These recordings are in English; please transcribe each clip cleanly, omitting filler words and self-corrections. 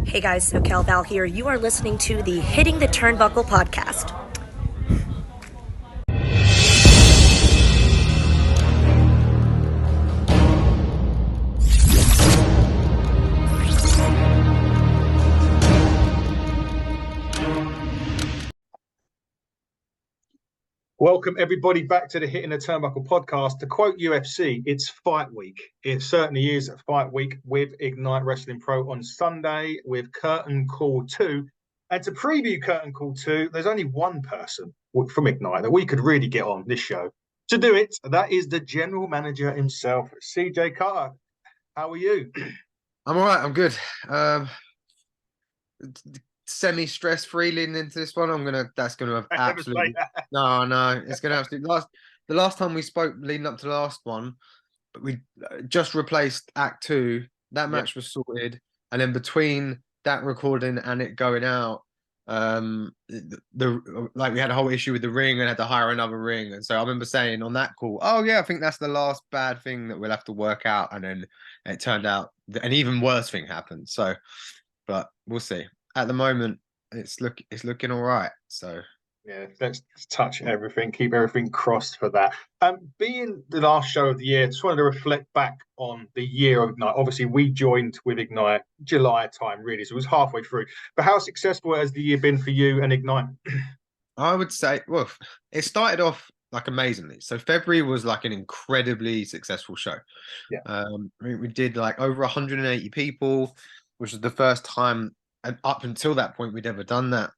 Hey guys, SoCal Val here. You are listening to the Hitting the Turnbuckle podcast. Welcome everybody back to the Hitting the Turnbuckle podcast. To quote UFC, it's fight week. It certainly is fight week with Ignite Wrestling Pro on Sunday with Curtain Call 2. And to preview Curtain Call 2, there's only one person from Ignite that we could really get on this show to do it. That is the general manager himself, CJ Carter. How are you? I'm all right. I'm good. Semi-stress free leading into this one. That's gonna have absolutely no. It's gonna absolutely the last time we spoke leading up to the last one, we just replaced Act 2. That match was sorted, and then between that recording and it going out, we had a whole issue with the ring and had to hire another ring. And so I remember saying on that call, oh yeah, I think that's the last bad thing that we'll have to work out. And then it turned out an even worse thing happened. So, but we'll see. At the moment, it's looking all right. So yeah, let's touch everything, keep everything crossed for that. Being the last show of the year, just wanted to reflect back on the year of Ignite. Obviously, we joined with Ignite July time, really, so it was halfway through. But how successful has the year been for you and Ignite? I would say, well, it started off like amazingly. So February was like an incredibly successful show. Yeah. We did like over 180 people, which was the first time, and up until that point, we'd ever done that,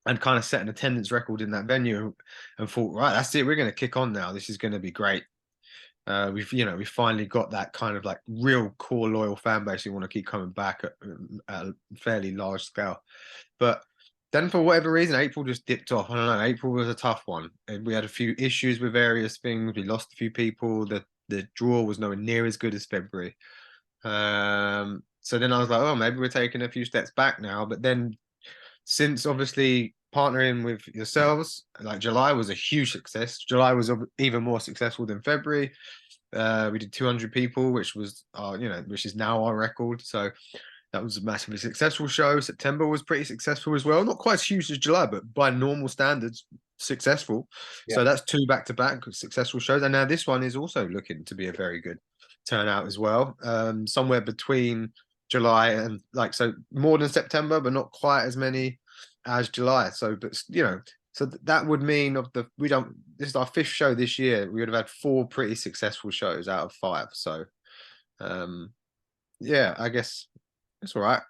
and kind of set an attendance record in that venue, and thought, right, that's it. We're going to kick on now. This is going to be great. We finally got that kind of like real core loyal fan base who want to keep coming back at a fairly large scale. But then for whatever reason, April just dipped off. I don't know. April was a tough one. And we had a few issues with various things. We lost a few people. The draw was nowhere near as good as February. So then I was like, oh, maybe we're taking a few steps back now. But then since obviously partnering with yourselves, like July was a huge success. July was even more successful than February. We did 200 people, which was which is now our record. So that was a massively successful show. September was pretty successful as well. Not quite as huge as July, but by normal standards, successful. Yeah. So that's 2 back-to-back successful shows. And now this one is also looking to be a very good turnout as well. Somewhere between July and so more than September, but not quite as many as July. So, but so that would mean this is our 5th show this year. We would have had 4 pretty successful shows out of 5. So, yeah, I guess it's all right.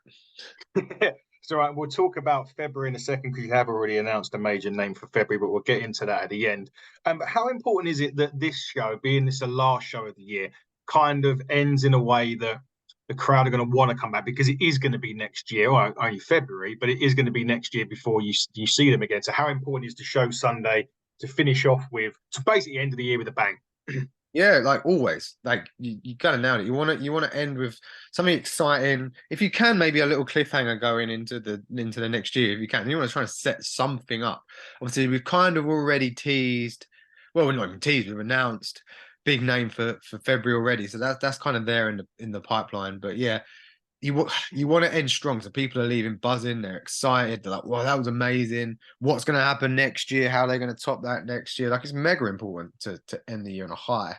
It's all right. We'll talk about February in a second because you have already announced a major name for February, but we'll get into that at the end. But how important is it that this show, being this the last show of the year, kind of ends in a way that the crowd are going to want to come back, because it is going to be next year, or only February, but it is going to be next year before you see them again. So how important is the show Sunday to finish off with, to basically end of the year with a bang? Yeah, like always, like you kind of nailed it. You want to end with something exciting. If you can, maybe a little cliffhanger going into the next year. If you can, you want to try to set something up. Obviously, we've kind of already teased. Well, we're not even teased. We've announced big name for February already. So that's kind of there in the pipeline. But yeah, you want to end strong. So people are leaving buzzing. They're excited. They're like, wow, that was amazing. What's going to happen next year? How are they going to top that next year? Like, it's mega important to end the year on a high,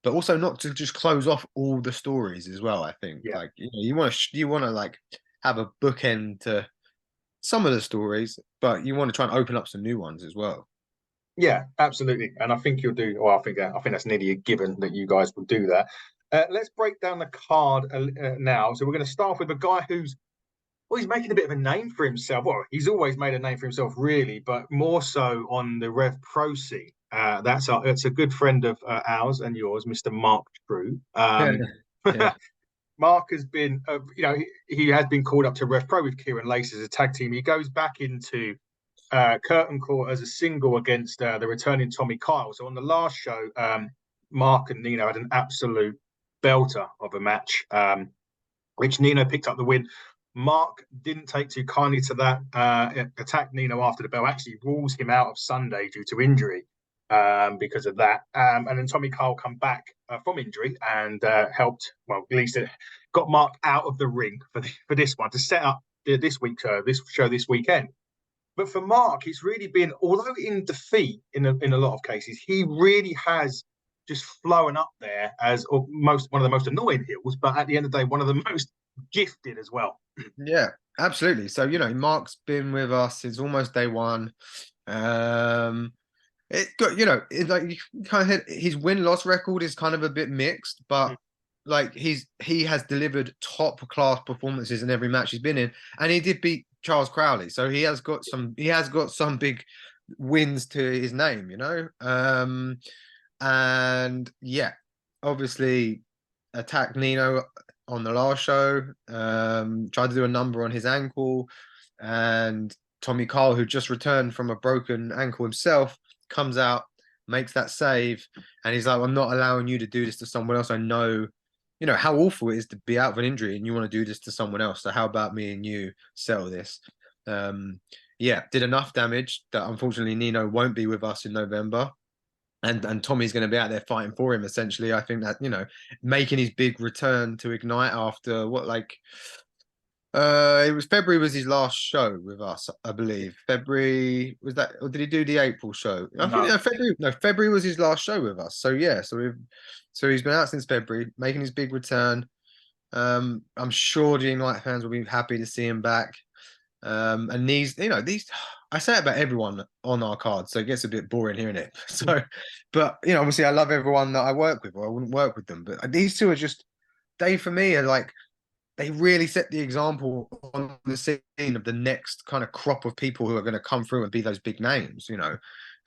but also not to just close off all the stories as well. I think like, you want to like have a bookend to some of the stories, but you want to try and open up some new ones as well. Yeah, absolutely. And I think you'll do, well, I think that's nearly a given that you guys will do that. Let's break down the card now. So we're going to start with a guy who's he's making a bit of a name for himself. Well, he's always made a name for himself, really, but more so on the Rev Pro scene. That's a good friend of ours and yours, Mr. Mark Drew. Mark has been, he has been called up to Rev Pro with Kieran Lace as a tag team. He goes back into Curtain Call as a single against the returning Tommy Kyle. So on the last show, Mark and Nino had an absolute belter of a match, which Nino picked up the win. Mark didn't take too kindly to that, attacked Nino after the bell, actually rules him out of Sunday due to injury. because of that. And then Tommy Kyle come back from injury and helped. Well, at least it got Mark out of the ring for this one to set up this week's this show this weekend. But for Mark, it's really been, although in defeat in a lot of cases, he really has just flown up there as one of the most annoying heels, but at the end of the day, one of the most gifted as well. Yeah, absolutely. So, Mark's been with us since almost day one. It got, it's like you kind of hit, his win-loss record is kind of a bit mixed, but like he has delivered top class performances in every match he's been in, and he did beat Charles Crowley, so he has got some big wins to his name, and yeah, obviously attacked Nino on the last show, tried to do a number on his ankle, and Tommy Kyle, who just returned from a broken ankle himself, comes out, makes that save, and he's like, I'm not allowing you to do this to someone else. I know, how awful it is to be out of an injury and you want to do this to someone else. So how about me and you settle this? Yeah, did enough damage that unfortunately Nino won't be with us in November. And Tommy's going to be out there fighting for him, essentially. I think that, making his big return to Ignite after it was February was his last show with us, I believe. February was that, or did he do the April show? I think February was his last show with us. So yeah, so he's been out since February, making his big return. I'm sure the Ignite fans will be happy to see him back. And these, I say it about everyone on our card, so it gets a bit boring hearing it. So, but obviously I love everyone that I work with, or I wouldn't work with them. But these two are just, for me are like, they really set the example on the scene of the next kind of crop of people who are going to come through and be those big names,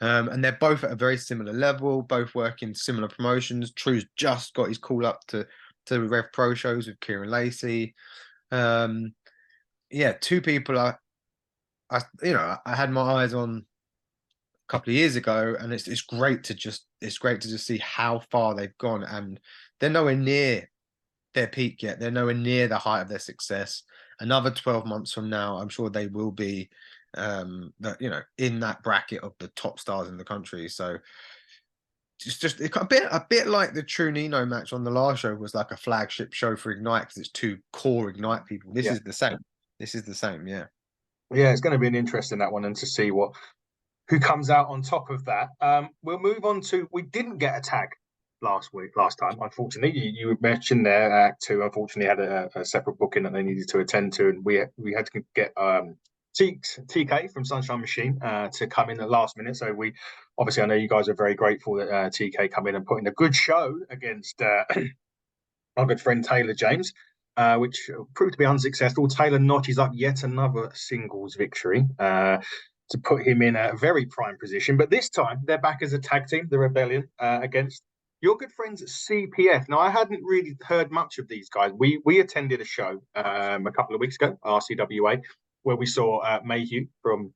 and they're both at a very similar level, both working similar promotions. True's just got his call up to Rev Pro shows with Kieran Lacey. Yeah, two people I had my eyes on a couple of years ago, and it's great to just see how far they've gone, and they're nowhere near their peak yet. They're nowhere near the height of their success. Another 12 months from now, I'm sure they will be in that bracket of the top stars in the country. So just a bit like the True Nino match on the last show was like a flagship show for Ignite, because it's two core Ignite people. This is the same. Yeah, it's going to be an interesting that one, and to see who comes out on top of that. We'll move on to, we didn't get a tag last time, unfortunately. You mentioned there, Act 2 unfortunately had a separate booking that they needed to attend to, and we had to get TK from Sunshine Machine to come in at the last minute. So we obviously, I know you guys are very grateful that TK come in and put in a good show against our good friend Taylor James, which proved to be unsuccessful. Taylor notches up yet another singles victory to put him in a very prime position. But this time they're back as a tag team, the Rebellion, against your good friends CPF. Now, I hadn't really heard much of these guys. We attended a show a couple of weeks ago, RCWA, where we saw Mayhew from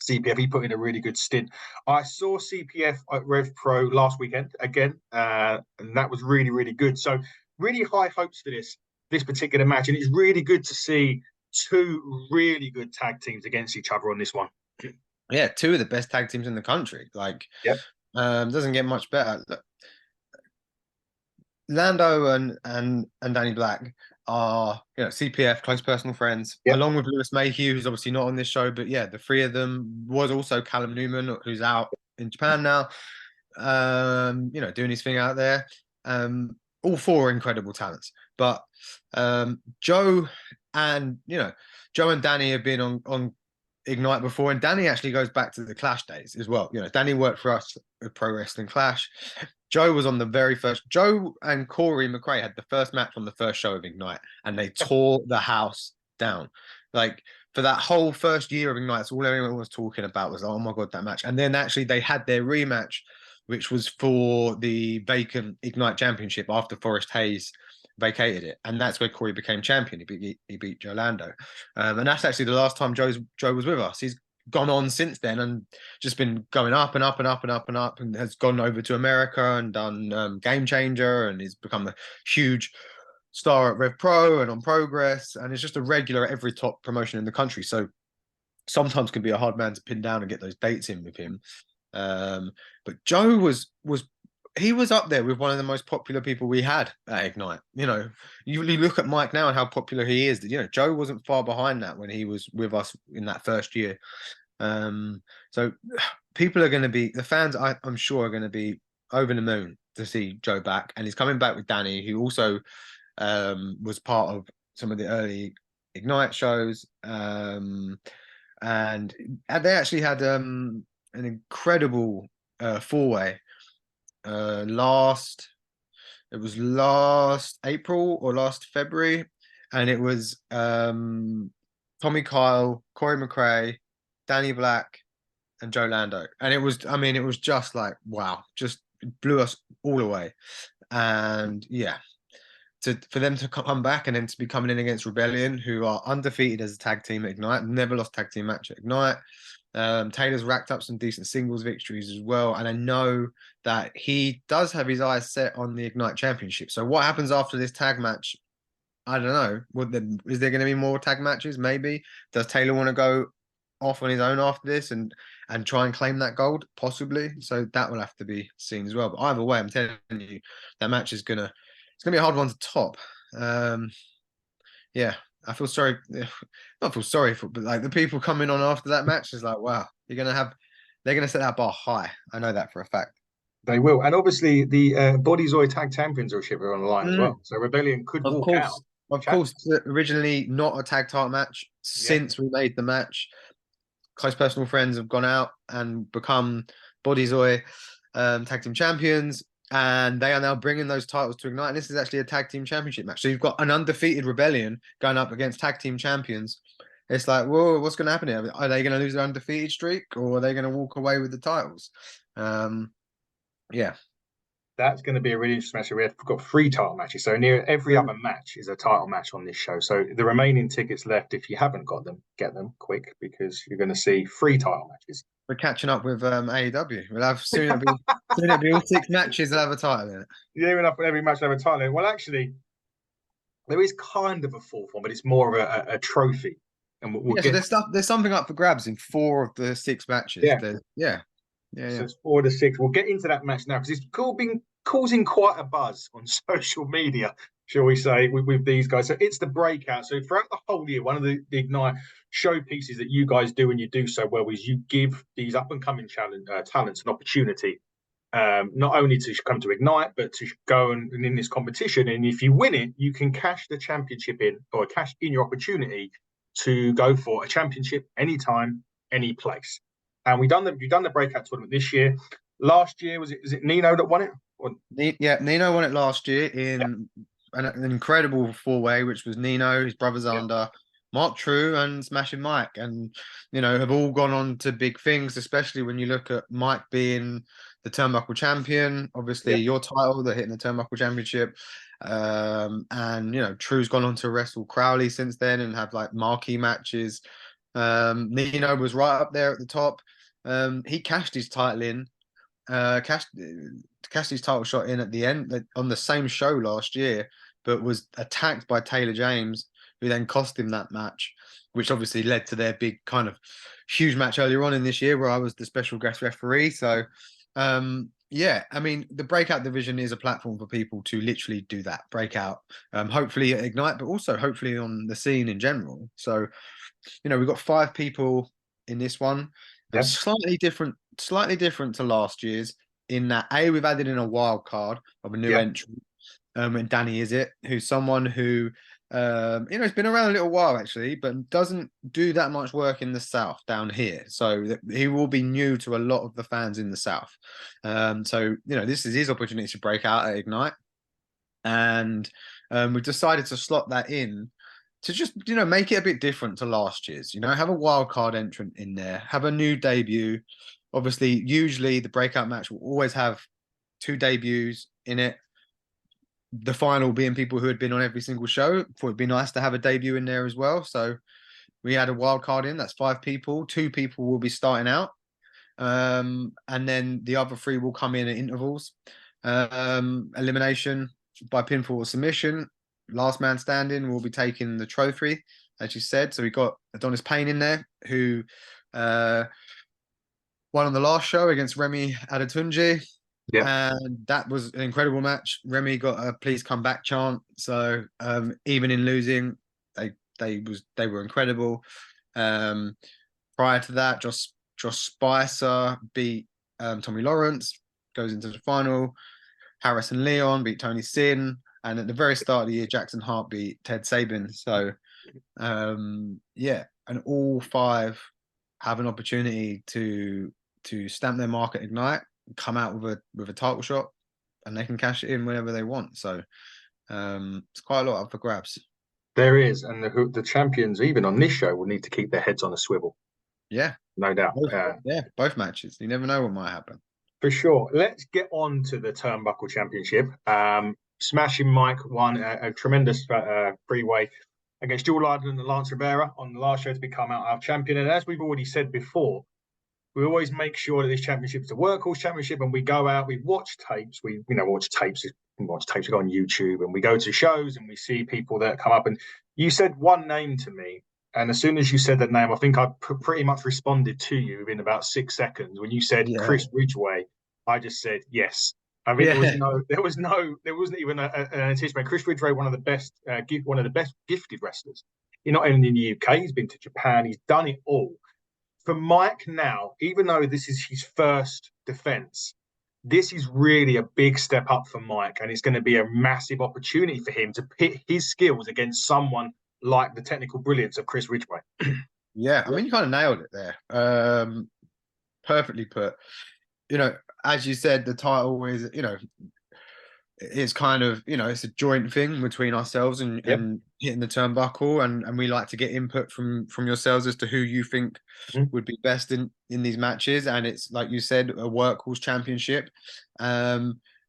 CPF. He put in a really good stint. I saw CPF at Rev Pro last weekend again, and that was really, really good. So really high hopes for this particular match, and it's really good to see two really good tag teams against each other on this one. Yeah, two of the best tag teams in the country. Doesn't get much better. Look, Lando and Danny Black are CPF close personal friends, along with Lewis Mayhew, who's obviously not on this show. But yeah, the three of them, was also Callum Newman, who's out in Japan now, doing his thing out there. All four incredible talents. But Joe and Danny have been on Ignite before, and Danny actually goes back to the Clash days as well. Danny worked for us at Pro Wrestling Clash. Joe was on the very first. Joe and Corey McRae had the first match on the first show of Ignite, and they tore the house down. Like, for that whole first year of Ignite, that's all everyone was talking about was, oh my God, that match. And then actually they had their rematch, which was for the vacant Ignite Championship after Forrest Hayes vacated it. And that's where Corey became champion. He beat Joe Lando. And that's actually the last time Joe was with us. He's gone on since then and just been going up and up and up and up and up, and has gone over to America and done Game Changer, and he's become a huge star at Rev Pro and on Progress, and it's just a regular at every top promotion in the country. So sometimes can be a hard man to pin down and get those dates in with him. But Joe was he was up there with one of the most popular people we had at Ignite. You know, you look at Mike now and how popular he is. You know, Joe wasn't far behind that when he was with us in that first year. So people are going to be, the fans, I'm sure, are going to be over the moon to see Joe back, and he's coming back with Danny, who also was part of some of the early Ignite shows. And they actually had an incredible four-way last April or last February, and it was Tommy Kyle, Corey McRae, Danny Black, and Joe Lando, and it was just like, wow, just blew us all away. And yeah, for them to come back and then to be coming in against Rebellion, who are undefeated as a tag team at Ignite, never lost tag team match at Ignite. Taylor's racked up some decent singles victories as well, and I know that he does have his eyes set on the Ignite Championship. So what happens after this tag match? I don't know. Is there going to be more tag matches? Maybe. Does Taylor want to go off on his own after this and try and claim that gold? Possibly. So that will have to be seen as well. But either way, I'm telling you, that match is gonna be a hard one to top. Yeah, I feel sorry. Not feel sorry for, but like the people coming on after that match is like, wow, they're gonna set that bar high. I know that for a fact. They will, and obviously the Bodyzoy Tag Championship are on the line as well. So Rebellion could Of walk course, out. of course, originally not a tag title match. Since we made the match, close personal friends have gone out and become Bodyzoy tag team champions, and they are now bringing those titles to Ignite. And this is actually a tag team championship match. So you've got an undefeated Rebellion going up against tag team champions. It's like, whoa, what's going to happen here? Are they going to lose their undefeated streak, or are they going to walk away with the titles? Yeah. That's going to be a really interesting match. We've got 3 title matches. So near every other match is a title match on this show. So the remaining tickets left, if you haven't got them, get them quick, because you're going to see 3 title matches. We're catching up with AEW. We'll have soon it'll be all 6 matches. They'll have a title in it. Yeah, enough for every match will have a title. Well, actually, there is kind of a 4th one, but it's more of a trophy. And we'll get... so there's something up for grabs in 4 of the 6 matches. Yeah. So it's 4 to 6. We'll get into that match now, because it's been causing quite a buzz on social media, shall we say, with these guys. So it's the breakout. So throughout the whole year, one of the Ignite showpieces that you guys do, and you do so well, is you give these up-and-coming talents an opportunity, not only to come to Ignite, but to go and in this competition. And if you win it, you can cash the championship in, or cash in your opportunity to go for a championship anytime, any place. And you've done the breakout tournament this year. Last year, was it Nino that won it? Yeah, Nino won it last year in an incredible 4-way, which was Nino, his brother Xander, Mark True, and Smashing Mike, and have all gone on to big things. Especially when you look at Mike being the Turnbuckle champion, obviously your title, they're hitting the Turnbuckle championship, and True's gone on to wrestle Crowley since then and have like marquee matches. Nino was right up there at the top. He cashed his title in. Cashed his title shot in at the end on the same show last year, but was attacked by Taylor James, who then cost him that match, which obviously led to their big kind of huge match earlier on in this year where I was the special guest referee. So yeah, I mean, the breakout division is a platform for people to literally do that breakout, hopefully at Ignite, but also hopefully on the scene in general. So we've got 5 people in this one. They're slightly different to last year's, in that we've added in a wild card of a new entrant, and Danny Is It, who's someone who has been around a little while actually, but doesn't do that much work in the South down here. So he will be new to a lot of the fans in the South. So this is his opportunity to break out at Ignite, and we've decided to slot that in to just make it a bit different to last year's. Have a wild card entrant in there, have a new debut. Obviously, usually the breakout match will always have 2 debuts in it. The final being people who had been on every single show. Thought it'd be nice to have a debut in there as well. So we had a wild card in. That's 5 people. 2 people will be starting out, and then the other 3 will come in at intervals. Elimination by pinfall or submission. Last man standing will be taking the trophy, as you said. So we got Adonis Payne in there, who won on the last show against Remy Adetunji. Yeah. And that was an incredible match. Remy got a please come back chant. So even in losing, they were incredible. Prior to that, Josh Spicer beat Tommy Lawrence, goes into the final. Harrison Leon beat Tony Sin, and at the very start of the year, Jackson Hart beat Ted Sabin. So yeah, and all five have an opportunity to stamp their mark at Ignite, come out with a title shot, and they can cash it in whenever they want. So it's quite a lot up for grabs. There is, and the champions, even on this show, will need to keep their heads on a swivel. Yeah, no doubt. Both matches. You never know what might happen. For sure. Let's get on to the Turnbuckle Championship. Smashing Mike won a tremendous freeway against Jewel Arden and Lance Rivera on the last show to become our champion. And as we've already said before, we always make sure that this championship is a workhorse championship, and we go out, we watch tapes, we watch tapes, we go on YouTube, and we go to shows and we see people that come up. And you said one name to me, and as soon as you said that name, I think I pretty much responded to you within about 6 seconds. When you said Chris Ridgeway, I just said yes. I mean, there wasn't even an anticipation. Chris Ridgeway, one of the best gifted wrestlers. Not only in the UK, he's been to Japan, he's done it all. For Mike now, even though this is his first defense, this is really a big step up for Mike, and it's going to be a massive opportunity for him to pit his skills against someone like the technical brilliance of Chris Ridgeway. Yeah, I mean, you kind of nailed it there. Perfectly put. As you said, the title is, it's kind of, it's a joint thing between ourselves and hitting the turnbuckle, and we like to get input from yourselves as to who you think would be best in these matches. And it's, like you said, a workhorse championship.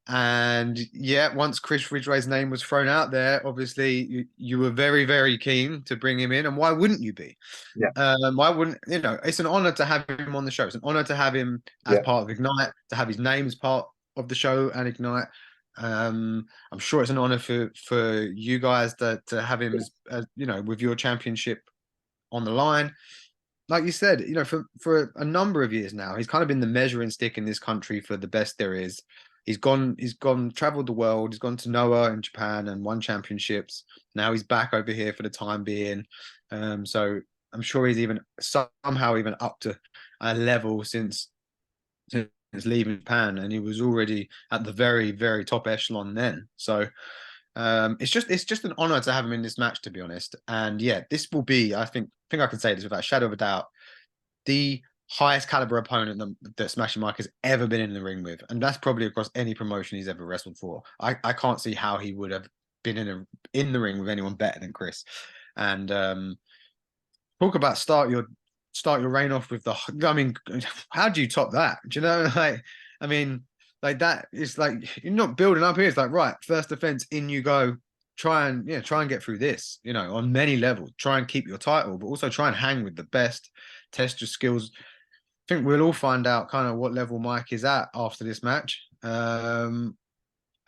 And yeah, once Chris Ridgeway's name was thrown out there, obviously you were very, very keen to bring him in. And why wouldn't you be? Why wouldn't, it's an honor to have him on the show. It's an honor to have him as part of Ignite, to have his name as part of the show and Ignite. I'm sure it's an honor for you guys to have him as with your championship on the line. Like you said, for a number of years now, he's kind of been the measuring stick in this country for the best there is. He's traveled the world. He's gone to Noah in Japan and won championships. Now he's back over here for the time being. So I'm sure he's even somehow even up to a level since leaving Japan, and he was already at the very, very top echelon then. So it's just an honor to have him in this match, to be honest. And yeah, this will be, I think I can say this without a shadow of a doubt, the highest caliber opponent that Smashing Mike has ever been in the ring with, and that's probably across any promotion he's ever wrestled for. I can't see how he would have been in the ring with anyone better than Chris. And talk about start your reign off with I mean, how do you top that? Do you know, like that? It's like you're not building up here. It's like, right, first defense, in you go. Try and get through this. On many levels. Try and keep your title, but also try and hang with the best. Test your skills. I think we'll all find out kind of what level Mike is at after this match. And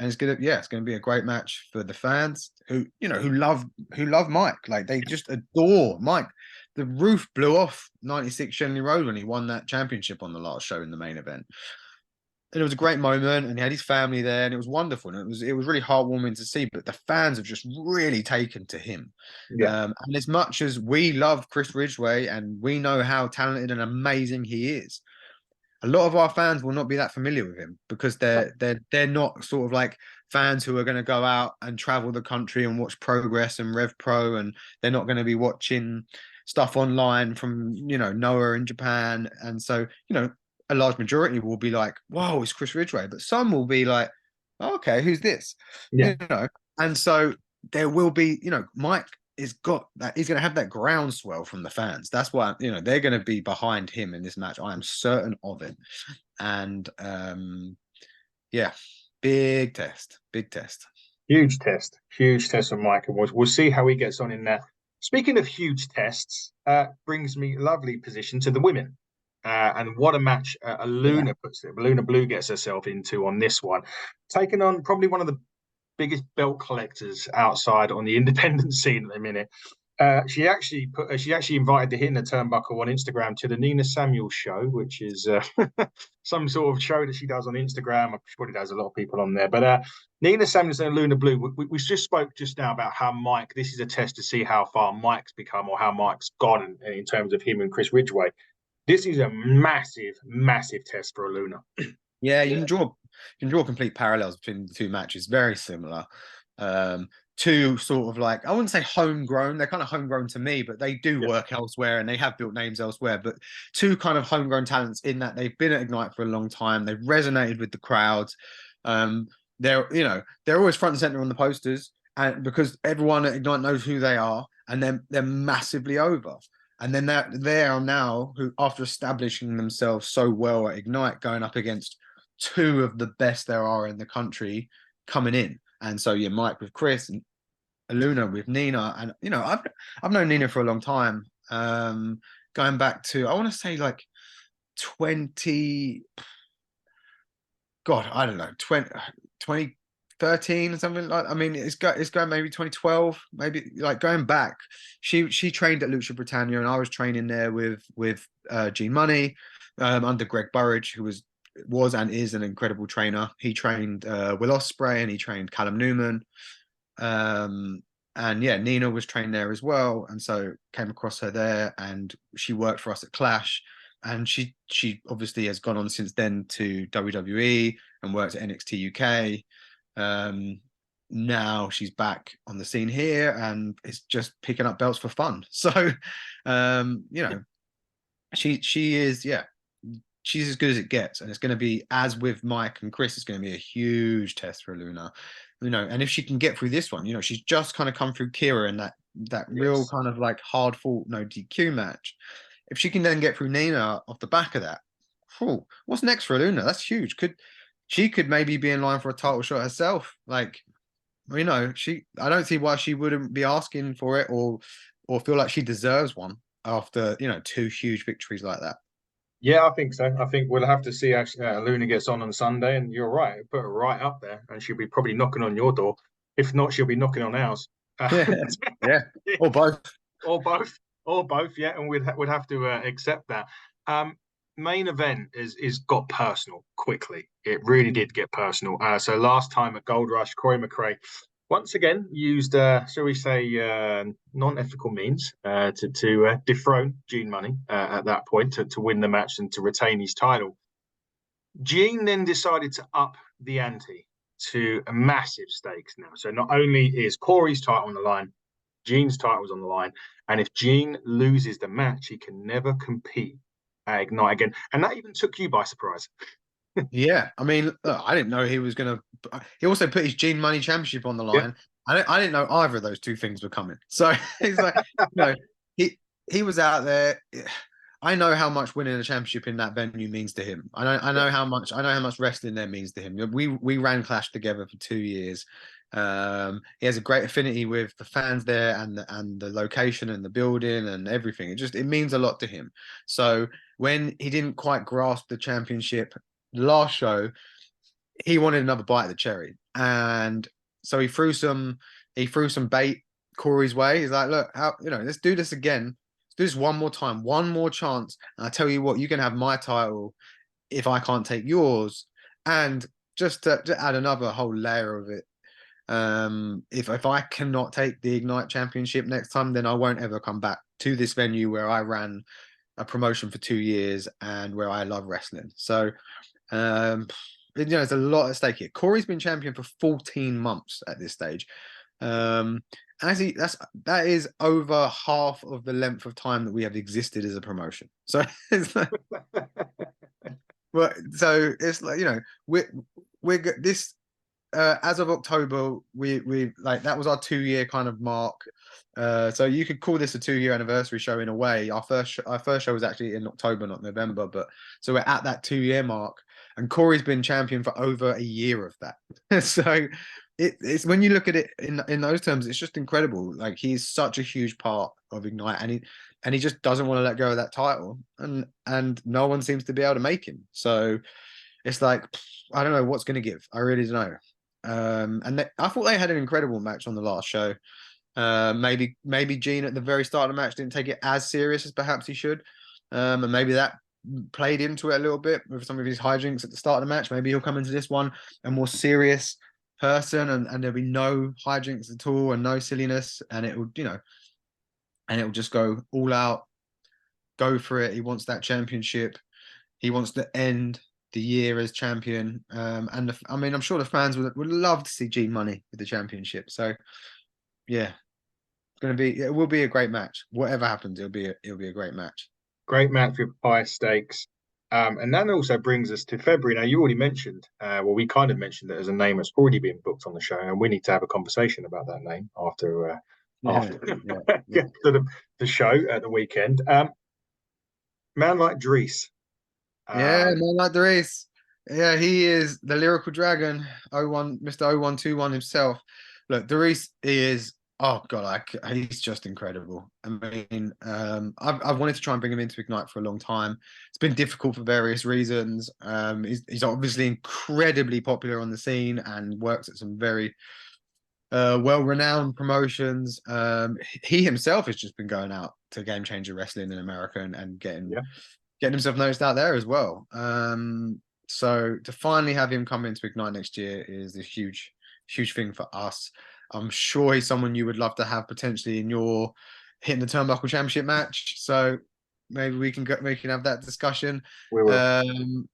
it's gonna be a great match for the fans who love Mike. Like, they just adore Mike. The roof blew off 96 Shenley Road when he won that championship on the last show in the main event. And it was a great moment, and he had his family there, and it was wonderful. And it was really heartwarming to see. But the fans have just really taken to him. And as much as we love Chris Ridgeway and we know how talented and amazing he is, a lot of our fans will not be that familiar with him because they're not sort of like fans who are going to go out and travel the country and watch Progress and Rev Pro, and they're not going to be watching stuff online from Noah in Japan. And so a large majority will be like, "Whoa, it's Chris Ridgeway," but some will be like, oh, "Okay, who's this?" And so there will be, Mike is got that. He's going to have that groundswell from the fans. That's why they're going to be behind him in this match. I am certain of it. And big test, huge test for Mike, and we'll see how he gets on in that. Speaking of huge tests, brings me lovely position to the women. And what a match Aluna Aluna Blue gets herself into on this one. Taking on probably one of the biggest belt collectors outside on the independent scene at the minute. She actually invited the Hitting the Turnbuckle on Instagram to the Nina Samuels show, which is some sort of show that she does on Instagram. She probably does a lot of people on there. But Nina Samuels and Luna Blue, we just spoke just now about how Mike. This is a test to see how far Mike's become or how Mike's gone in terms of him and Chris Ridgway. This is a massive, massive test for Luna. Yeah, you can draw complete parallels between the two matches. Very similar. Two sort of like, I wouldn't say homegrown. They're kind of homegrown to me, but they do work elsewhere and they have built names elsewhere. But two kind of homegrown talents in that they've been at Ignite for a long time. They've resonated with the crowds. They're always front and center on the posters, and because everyone at Ignite knows who they are, and they're massively over. And then they are now, who after establishing themselves so well at Ignite, going up against two of the best there are in the country coming in. And so Mike with Chris and Luna with Nina. And I've known Nina for a long time. Going back to, I want to say like 20, God, I don't know, 2013 or something like. I mean, it's going maybe 2012, maybe like going back. She trained at Lucha Britannia, and I was training there with Gene Money under Greg Burridge, who was and is an incredible trainer. He trained Will Ospreay and he trained Callum Newman. And yeah, Nina was trained there as well. And so came across her there, and she worked for us at Clash. And she obviously has gone on since then to WWE and worked at NXT UK. Now she's back on the scene here and is just picking up belts for fun. So, she is, she's as good as it gets. And it's going to be, as with Mike and Chris, it's going to be a huge test for Luna. And if she can get through this one, she's just kind of come through Kira in that real kind of like hard fought, no DQ match. If she can then get through Nina off the back of that, what's next for Luna? That's huge. She could maybe be in line for a title shot herself. Like, I don't see why she wouldn't be asking for it or feel like she deserves one after, two huge victories like that. Yeah, I think so. I think we'll have to see how Luna gets on Sunday, and you're right. Put her right up there, and she'll be probably knocking on your door. If not, she'll be knocking on ours. Yeah, or both, or both. Yeah, and we'd have to accept that. Main event is got personal quickly. It really did get personal. So last time at Gold Rush, Corey McRae once again used, shall we say, non-ethical means to dethrone Gene Money at that point to win the match and to retain his title. Gene then decided to up the ante to a massive stakes now. So not only is Corey's title on the line, Gene's title is on the line, and if Gene loses the match, he can never compete at Ignite again. And that even took you by surprise. Yeah, I mean, look, I didn't know he was going to. He also put his Gene Money Championship on the line. Yeah. I didn't know either of those two things were coming. So he's like, he was out there. I know how much winning a championship in that venue means to him. I know how much wrestling there means to him. We ran Clash together for 2 years. He has a great affinity with the fans there and the location and the building and everything. It means a lot to him. So when he didn't quite grasp the championship last show, he wanted another bite of the cherry, and so he threw some bait Corey's way. He's like, look, let's do this again. Let's do this one more time, one more chance. And I tell you what, you can have my title if I can't take yours. And just to add another whole layer of it, if I cannot take the Ignite Championship next time, then I won't ever come back to this venue where I ran a promotion for 2 years and where I love wrestling. So there's a lot at stake here. Corey's been champion for 14 months at this stage. Actually, that is over half of the length of time that we have existed as a promotion. So it's like, so it's like, we're this as of October, we like, that was our 2-year kind of mark. So you could call this a 2-year anniversary show in a way. Our first show was actually in October, not November, but so we're at that 2-year mark, and Corey's been champion for over a year of that. So it's when you look at it in those terms, it's just incredible. Like, he's such a huge part of Ignite, and he just doesn't want to let go of that title, and no one seems to be able to make him. So it's like, I don't know what's going to give. I really don't know. And I thought they had an incredible match on the last show. Maybe Gene at the very start of the match didn't take it as serious as perhaps he should, and maybe that played into it a little bit with some of his hijinks at the start of the match. Maybe he'll come into this one a more serious person, and there'll be no hijinks at all and no silliness, and it will, and it will just go all out, go for it. He wants that championship. He wants to end the year as champion. I mean, I'm sure the fans would love to see G Money with the championship. So, yeah, it will be a great match. Whatever happens, it'll be a great match. Great match with high stakes. And that also brings us to February. Now, you already mentioned, we kind of mentioned it as a name that's already been booked on the show, and we need to have a conversation about that name after the show at the weekend. Man like Dries. Man like Dries. Yeah, he is the lyrical dragon, Mr. 0121 himself. Look, Dries is, oh God, he's just incredible. I mean, I've wanted to try and bring him into Ignite for a long time. It's been difficult for various reasons. He's obviously incredibly popular on the scene and works at some very well-renowned promotions. He himself has just been going out to Game Changer Wrestling in America and getting himself noticed out there as well. So to finally have him come into Ignite next year is a huge thing for us. I'm sure he's someone you would love to have potentially in your Hitting the Turnbuckle Championship match. So maybe we can have that discussion. We will.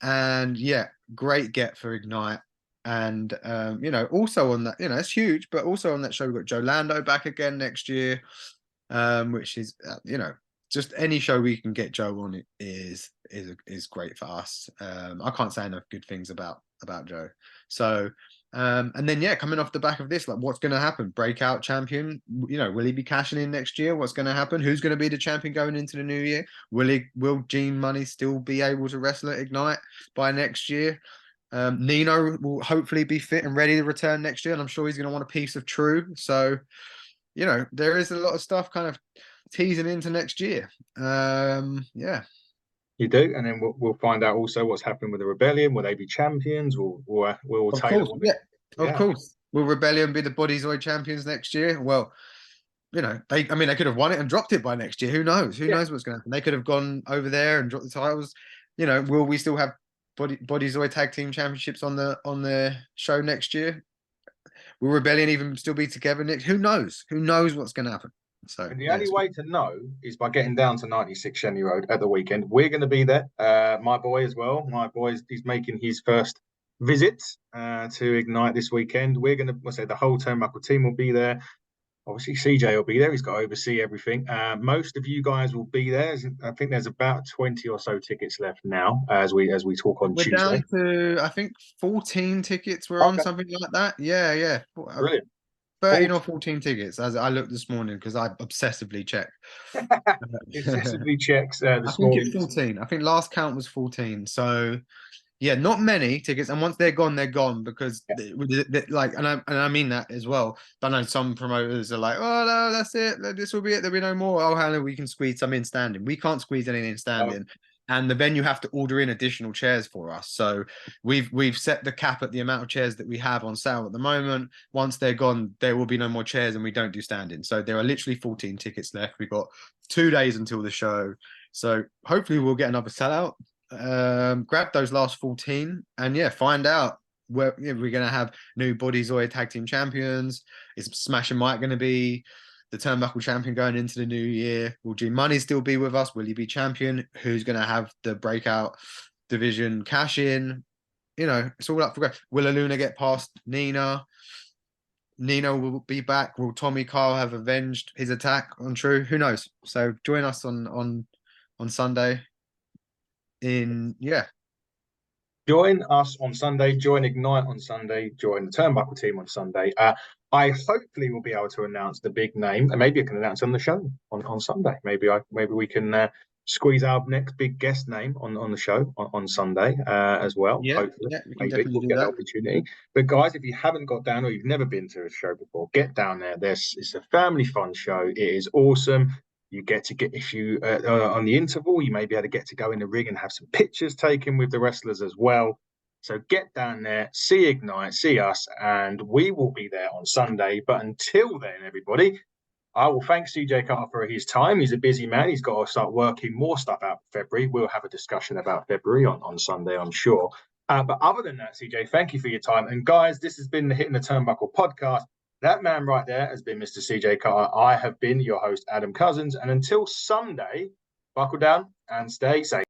And yeah, great get for Ignite. And also on that, it's huge, but also on that show we've got Joe Lando back again next year, which is just any show we can get Joe on is great for us. I can't say enough good things about Joe. So and then coming off the back of this, like, what's going to happen? Breakout champion, will he be cashing in next year? What's going to happen? Who's going to be the champion going into the new year? Will Gene Money still be able to wrestle at Ignite by next year? Nino will hopefully be fit and ready to return next year, and I'm sure he's going to want a piece of True. So, there is a lot of stuff kind of teasing into next year. You do, and then we'll find out also what's happening with the Rebellion. Will they be champions? Will Taylor? Of course. Will Rebellion be the Bodyzoid champions next year? Well, they could have won it and dropped it by next year. Who knows? Who knows what's going to happen? They could have gone over there and dropped the titles. Will we still have Bodyzoid Tag Team Championships on the show next year? Will Rebellion even still be together next? Who knows? Who knows what's going to happen? So, and the only way to know is by getting down to 96 Shenny Road at the weekend. We're going to be there. My boy as well. He's making his first visit to Ignite this weekend. We're going to, the whole Turnbuckle team will be there. Obviously, CJ will be there. He's got to oversee everything. Most of you guys will be there. I think there's about 20 or so tickets left now as we talk on Tuesday. We're down to, I think, 14 tickets. We're on something like that. Yeah. Brilliant. 13 or 14 tickets, as I looked this morning, because I obsessively check. Obsessively checks this morning. I think it's 14. I think last count was 14. So, yeah, not many tickets. And once they're gone, because and I mean that as well. I know some promoters are like, oh no, that's it. This will be it. There'll be no more. Oh, Hannah, we can squeeze some in standing. We can't squeeze anything in standing. Oh. And the venue have to order in additional chairs for us. So we've set the cap at the amount of chairs that we have on sale at the moment. Once they're gone, there will be no more chairs, and we don't do standing. So there are literally 14 tickets left. We've got 2 days until the show. So hopefully we'll get another sellout. Grab those last 14 and find out where we're going to have new Bodyzoid Tag Team Champions. Is Smash and Mike going to be the Turnbuckle champion going into the new year? Will G Money still be with us? Will he be champion? Who's going to have the breakout division cash in? It's all up for grabs. Will Aluna get past Nina? Nino will be back. Will Tommy Kyle have avenged his attack on True? Who knows? So join us on Sunday. Join us on Sunday. Join Ignite on Sunday. Join the Turnbuckle team on Sunday. I hopefully will be able to announce the big name, and maybe I can announce on the show on Sunday. Maybe we can squeeze our next big guest name on the show on Sunday as well. Hopefully, maybe we'll get that opportunity. But guys, if you haven't got down or you've never been to a show before, get down there. It's a family fun show. It is awesome. You if you on the interval, you may be able to get to go in the ring and have some pictures taken with the wrestlers as well. So get down there, see Ignite, see us, and we will be there on Sunday. But until then, everybody, I will thank CJ Carter for his time. He's a busy man. He's got to start working more stuff out for February. We'll have a discussion about February on Sunday, I'm sure. But other than that, CJ, thank you for your time. And guys, this has been the Hitting the Turnbuckle podcast. That man right there has been Mr. CJ Carter. I have been your host, Adam Cousins. And until Sunday, buckle down and stay safe.